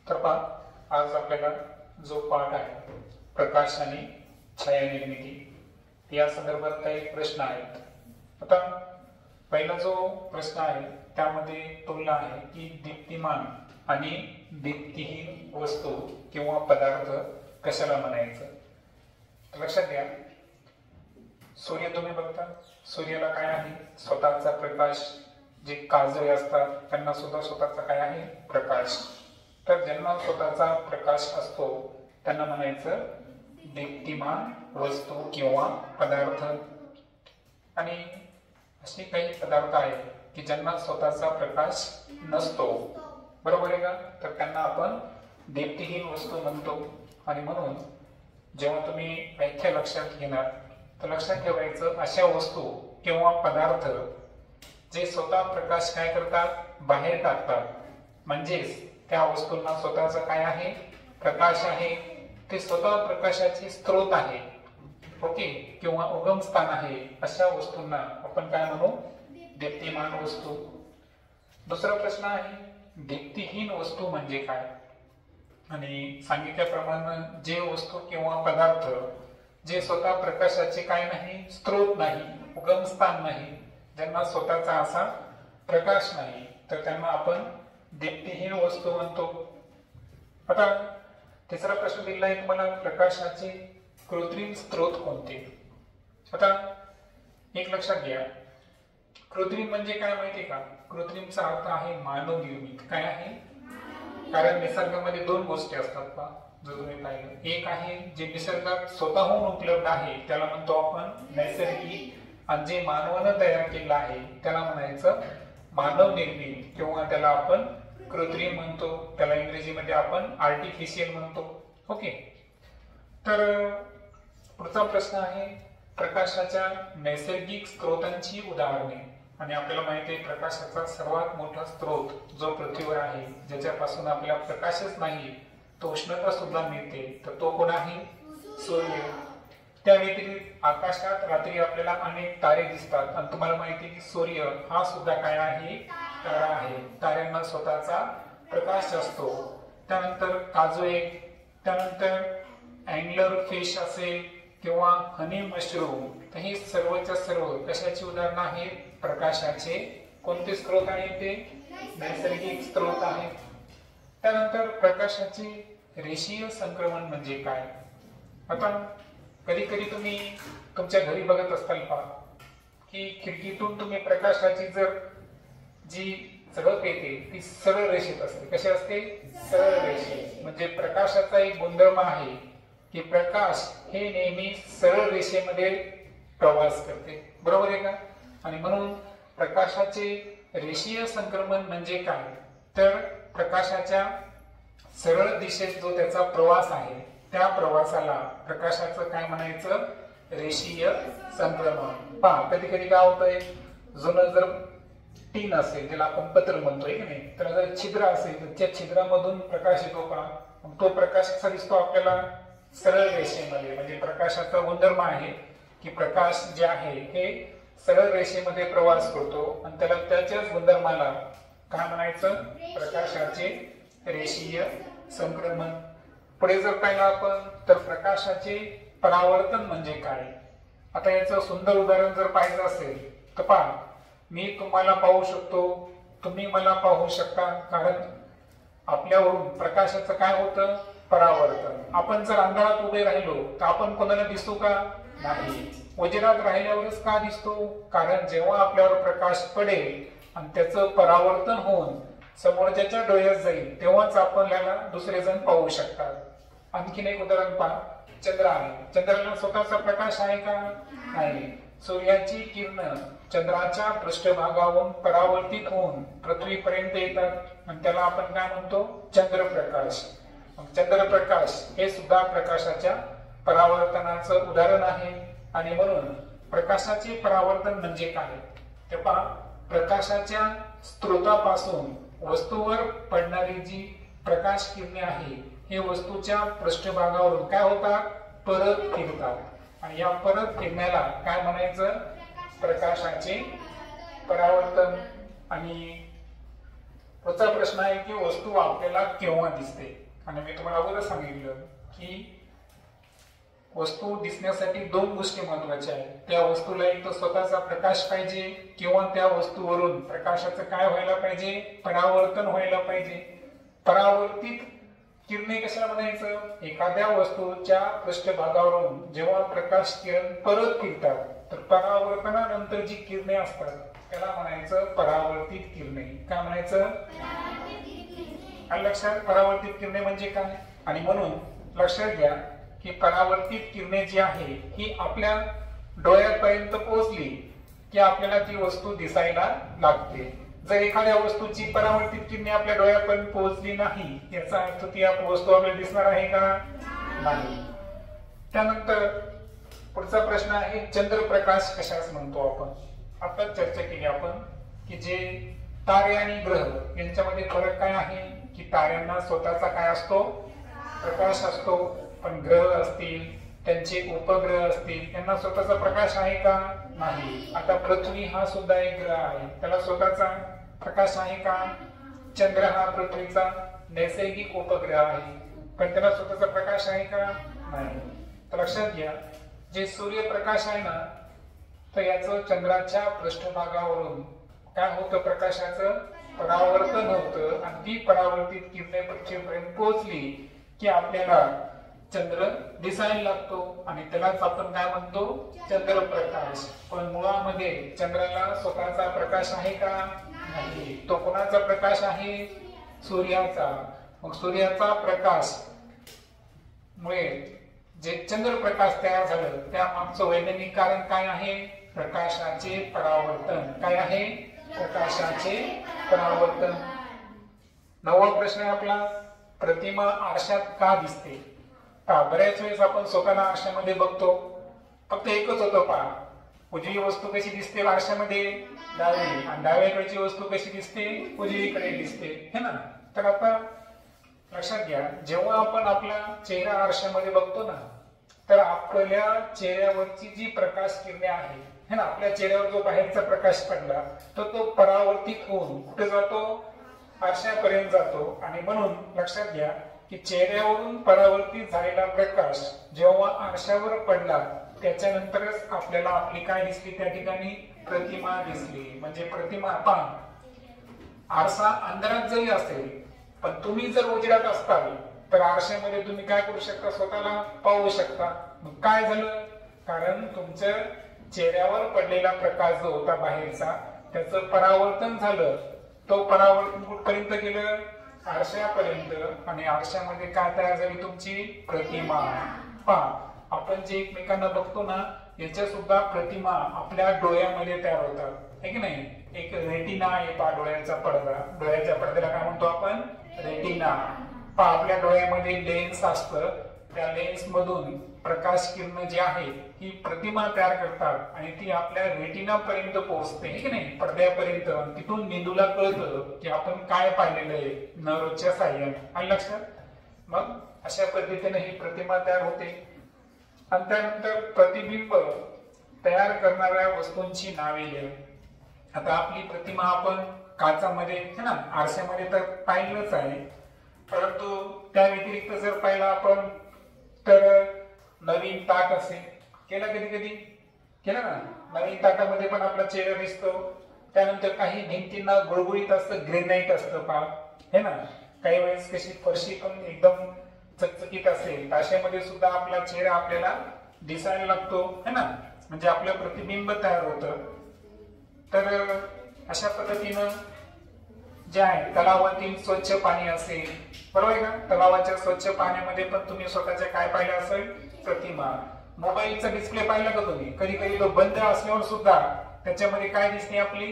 तर पहा, आज आपल्याला जो पाठ आहे प्रकाश आणि छाया निर्मिती या संदर्भात काही प्रश्न आहेत। आता पहिला जो प्रश्न आहे त्यामध्ये तुलना आहे की दीप्तिमान आणि दीप्तिहीन वस्तू किंवा पदार्थ कशाला म्हणायचं। लक्षात घ्या, सूर्य तुम्ही बघता, सूर्याला काय आहे, स्वतःचा प्रकाश। जे काजळे असतात त्यांना सुद्धा स्वतःचा काय आहे, प्रकाश। तर ज्यांना स्वतःचा प्रकाश असतो त्यांना म्हणायचं दीप्तिमान वस्तू किंवा पदार्थ। आणि असे काही पदार्थ आहेत की ज्यांना स्वतःचा प्रकाश नसतो, बरोबर आहे का, तर त्यांना आपण दीप्तिहीन वस्तू म्हणतो। आणि म्हणून जेव्हा तुम्ही व्याख्या लक्षात घेणार तर लक्षात ठेवायचं, अशा वस्तू किंवा पदार्थ जे स्वतः प्रकाश काय करतात, बाहेर टाकतात, म्हणजेच त्या वस्तूंना स्वतःचा काय आहे, प्रकाश आहे, ते स्वतः प्रकाशाचे स्रोत आहे, ओके, किंवा उगम स्थान आहे। अशा वस्तूंना आपण काय म्हणू, दीप्तिमान वस्तू। दुसरा प्रश्न आहे दीप्तिहीन वस्तू म्हणजे काय। आणि सांगितल्याप्रमाणे जे वस्तू किंवा पदार्थ जे स्वतः प्रकाशाचे काय नाही, स्रोत नाही, उगम स्थान नाही, ज्यांना स्वतःचा असा प्रकाश नाही, तर त्यांना आपण दीप्तिहीन वस्तू म्हणतो। आता तिसरा प्रश्न दिला आहे तुम्हाला, प्रकाशाचे कृत्रिम स्रोत कोणते। आता एक लक्षात घ्या, कृत्रिम म्हणजे काय माहिती का, कृत्रिमचा अर्थ आहे मानव निर्मित। काय आहे, कारण निसर्गामध्ये दोन गोष्टी असतात पहा, जर तुम्ही पाहिलं, एक आहे जे निसर्गात स्वतःहून उपलब्ध आहे त्याला म्हणतो आपण नैसर्गिक, आणि जे मानवानं तयार केलं आहे त्याला म्हणायचं मानव निर्मित किंवा त्याला आपण कृत्रिम म्हणतो, त्याला इंग्रजीमध्ये आपण आर्टिफिशियल म्हणतो, ओके। तर पुढचा प्रश्न आहे प्रकाशाच्या नैसर्गिक स्रोतांची उदाहरणे। आणि आपल्याला माहिती आहे प्रकाशाचा सर्वात मोठा स्रोत जो पृथ्वीवर आहे, ज्याच्यापासून आपल्याला प्रकाशच नाही तो उष्णता सुद्धा मिळते, तर तो कोण आहे, सूर्य। त्या व्यतिरिक्त आकाशात रात्री आपल्याला अनेक तारे दिसतात, आणि तुम्हाला माहिती आहे की सूर्य हा सुद्धा काय आहे, तारा आहे, ताऱ्यांना स्वतःचा प्रकाश असतो। त्यानंतर काजवे, त्यानंतर अँगलर फिश असेल किंवा हनी मशरूम, तर हे सर्वच्या सर्व कशाची उदाहरणं आहेत, प्रकाशाचे कोणते स्रोत आहेत, ते नैसर्गिक स्रोत आहेत। त्यानंतर प्रकाशाचे रेषीय संक्रमण म्हणजे काय। आता कधी कधी तुम्ही तुमच्या घरी बघत असताल पहा की खिडकीतून तुम्ही प्रकाशाची जर जी झळक येते ती सरळ रेषेत असते। कशी असते, सरळ रेषे, म्हणजे प्रकाशाचा एक गुणधर्म आहे की प्रकाश हे नेहमी सरळ रेषेमध्ये प्रवास करते, बरोबर आहे का। आणि म्हणून प्रकाशाचे रेषीय संक्रमण म्हणजे काय, तर प्रकाशाच्या सरळ दिशेत जो त्याचा प्रवास आहे त्या प्रवासाला प्रकाशाचं काय म्हणायचं, रेषीय संक्रमण। पहा कधी कधी काय होतंय, जुनं जर टीन असेल ज्याला आपण पत्र म्हणतोय की नाही, तर जर छिद्र असेल तर त्या छिद्रामधून प्रकाश येतो पहा, तो प्रकाश कसा दिसतो आपल्याला, सरळ रेषेमध्ये, म्हणजे प्रकाशाचा गुणधर्म आहे की प्रकाश जे आहे हे सरळ रेषेमध्ये प्रवास करतो, आणि त्याला त्याच्याच गुणधर्माला काय म्हणायचं, प्रकाशाचे रेषीय संक्रमण। पुढे जर पाहिलं आपण तर प्रकाशाचे परावर्तन म्हणजे काय। आता याचं सुंदर उदाहरण जर पाहिजे असेल तर पहा, मी तुम्हाला पाहू शकतो, तुम्ही मला पाहू शकता, कारण आपल्यावरून प्रकाशाचं काय होतं, परावर्तन। आपण जर अंधारात उभे राहिलो तर आपण कोणाला दिसतो का, नाही। उजेडात राहिल्यावरच का दिसतो, कारण जेव्हा आपल्यावर प्रकाश पडेल आणि त्याचं परावर्तन होऊन समोरच्याच्या डोळ्यात जाईल तेव्हाच आपल्याला दुसरे जण पाहू शकतात। आणखीन एक उदाहरण पहा, चंद्र आहे, चंद्राला स्वतःचा प्रकाश आहे का, नाही। सूर्याची किरण चंद्राच्या पृष्ठभागावरून परावर्तित होऊन पृथ्वीपर्यंत येतात आणि त्याला आपण काय म्हणतो, चंद्रप्रकाश। चंद्रप्रकाश हे सुद्धा प्रकाशाच्या परावर्तनाचं उदाहरण आहे। आणि म्हणून प्रकाशाचे परावर्तन म्हणजे काय, ते पहा, प्रकाशाच्या स्रोतापासून वस्तूवर पडणारी जी प्रकाश किरणे आहे हे वस्तूच्या पृष्ठभागावरून काय होतात, परत फिरतात, आणि या परत फिरण्याला काय म्हणायचं, प्रकाशाचे परावर्तन। आणि पुढचा प्रश्न आहे की वस्तू आपल्याला केव्हा दिसते. आणि मी तुम्हाला अगोदर सांगितलं की वस्तू दिसण्यासाठी दोन गोष्टी महत्वाच्या आहेत. त्या वस्तूला एक तर स्वतःचा प्रकाश पाहिजे किंवा त्या वस्तूवरून प्रकाशाचं काय व्हायला पाहिजे, परावर्तन व्हायला पाहिजे. परावर्तित किरणे कशाला म्हणायचं, एखाद्या वस्तूच्या पृष्ठभागावरून जेव्हा प्रकाश किरण परत फिरतात तर परावर्तनानंतर जी किरणे असतात त्याला म्हणायचं परावर्तित किरणे. काय म्हणायचं, आणि लक्षात, परावर्तित किरणे म्हणजे काय. आणि म्हणून लक्षात घ्या की परावर्तित किरणे जी आहे ही आपल्या डोळ्यापर्यंत पोहोचली की आपल्याला ती वस्तू दिसायला लागते. जर एखाद्या वस्तूची परावर्तित किरणे आपल्या डोळ्यापर्यंत पोहोचली नाही याचा अर्थ ती वस्तू आपल्याला दिसणार आहे का, नाही. त्यानंतर पुढचा प्रश्न आहे चंद्रप्रकाश कशास म्हणतो आपण. आता चर्चा केली आपण की जे तारे आणि ग्रह यांच्यामध्ये फरक काय आहे की ताऱ्यांना स्वतःचा काय असतो, प्रकाश असतो. पण ग्रह असतील, त्यांचे उपग्रह असतील, त्यांना स्वतःचा प्रकाश आहे का, नाही. आता पृथ्वी हा सुद्धा एक ग्रह आहे, त्याला स्वतःचा प्रकाश आहे का. चंद्र हा पृथ्वीचा नैसर्गिक उपग्रह आहे, पण त्याला स्वतःचा प्रकाश आहे का, नाही. तर लक्षात घ्या, जे सूर्यप्रकाश आहे ना तर याचं चंद्राच्या पृष्ठभागावरून काय होतं, प्रकाशाचं परावर्तन होतं आणि ती परावर्तित किरणे पृथ्वीपर्यंत पोहोचली की आपल्याला चंद्र दिसायला लागतो आणि त्यालाच आपण काय म्हणतो, चंद्रप्रकाश. पण मुळामध्ये चंद्राला स्वतःचा प्रकाश आहे का, नाही. तो कोणाचा प्रकाश आहे, सूर्याचा. मग सूर्याचा प्रकाश मुळे जे चंद्रप्रकाश तयार झालं त्या मागचं वैज्ञानिक कारण काय आहे, प्रकाशाचे परावर्तन. काय आहे, प्रकाशाचे परावर्तन. 9वा प्रश्न आहे आपला, प्रतिमा आरशात का दिसते. बऱ्याच वेळेस आपण स्वतःला आरशामध्ये बघतो, फक्त एकच होतं पहा, उजवी वस्तू कशी दिसते आरशामध्ये, डावी, आणि डाव्याकडची वस्तू कशी दिसते, उजवीकडे दिसते, है ना. तर आता लक्षात घ्या, जेव्हा आपण आपला चेहरा आरशामध्ये बघतो ना तर आपल्या चेहऱ्यावरची जी प्रकाश किरणे आहे है ना, आपल्या चेहऱ्यावर जो बाहेरचा प्रकाश पडला तर तो परावर्तित होऊन कुठे जातो, आरशापर्यंत जातो. आणि म्हणून लक्षात घ्या की चेहऱ्यावरून परावर्तित झालेला प्रकाश जेव्हा आरशावर पडला त्याच्यानंतरच आपल्याला आपली काय दिसली, त्या ठिकाणी प्रतिमा दिसली. म्हणजे प्रतिमा, आरसा अंधारात जरी असेल पण तुम्ही जर उजेडात असताल तर आरशामध्ये तुम्ही काय करू शकता, स्वतःला पाहू शकता. मग काय झालं, कारण तुमच्या चेहऱ्यावर पडलेला प्रकाश जो होता बाहेरचा त्याचं परावर्तन झालं. तो परावर्तन कुठपर्यंत गेलं, आरशापर्यंत. आणि आरशामध्ये काय तयार झाली, तुमची प्रतिमा. आपण जे एकमेकांना बघतो ना याच्या सुद्धा प्रतिमा आपल्या डोळ्यामध्ये तयार होतात, है की नाही. एक रेटिना आहे डोळ्याचा पडदा, डोळ्याच्या पडद्याला काय म्हणतो आपण, रेटिना. आपल्या डोळ्यामध्ये लेन्स असतं, त्या लेन्स मधून प्रकाश किरण जी आहे ही प्रतिमा तयार करतात आणि ती आपल्या रेटिना पर्यंत पोहोचते, है की नाही, पडद्यापर्यंत. तिथून मेंदूला कळतं की आपण काय पाहिलेलं आहे, नर्वच्या साह्याने. आणि लक्षात, मग अशा पद्धतीने ही प्रतिमा तयार होते. आणि त्यानंतर प्रतिबिंब तयार करणाऱ्या वस्तूंची नावे लिहा. आता आपली प्रतिमा आपण काचामध्ये है ना, आरशामध्ये तर पाहिलंच आहे, परंतु त्या व्यतिरिक्त जर पाहिलं आपण तर नवीन ताक असेल, केला कधी कधी केला ना, नवीन ताकामध्ये पण आपला चेहरा दिसतो. त्यानंतर काही भिंतींना गुळगुळीत असतं, ग्रेनाइट असतं पहा, है ना. काही वेळेस कशी फरशी पण एकदम चकचकीत असेल अशामध्ये सुद्धा आपला चेहरा आपल्याला दिसायला लागतो, है ना. म्हणजे आपलं प्रतिबिंब तयार होतं. तर अशा पद्धतीनं जे आहे, तलावातील स्वच्छ पाणी असेल, बरोबर आहे का, तलावाच्या स्वच्छ पाण्यामध्ये पण तुम्ही स्वतःच्या काय पाहिलं असेल, प्रतिमा. मोबाईलचा डिस्प्ले पाहिला का तुम्ही, कधी कधी तो बंद असल्यावर सुद्धा त्याच्यामध्ये काय दिसते, आपली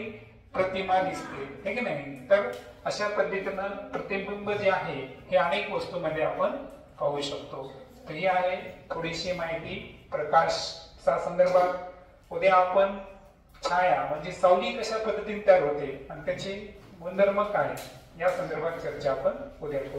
प्रतिमा दिसते, हे की नाही. तर अशा पद्धतीनं प्रतिबिंब जे आहे हे अनेक वस्तूंमध्ये आपण पाहू शकतो. तर ही आहे थोडीशी माहिती प्रकाशचा संदर्भात. उद्या आपण छाया म्हणजे सावली कशा पद्धतीने तयार होते आणि त्याची गुणधर्म काय या संदर्भात चर्चा आपण उद्या करू.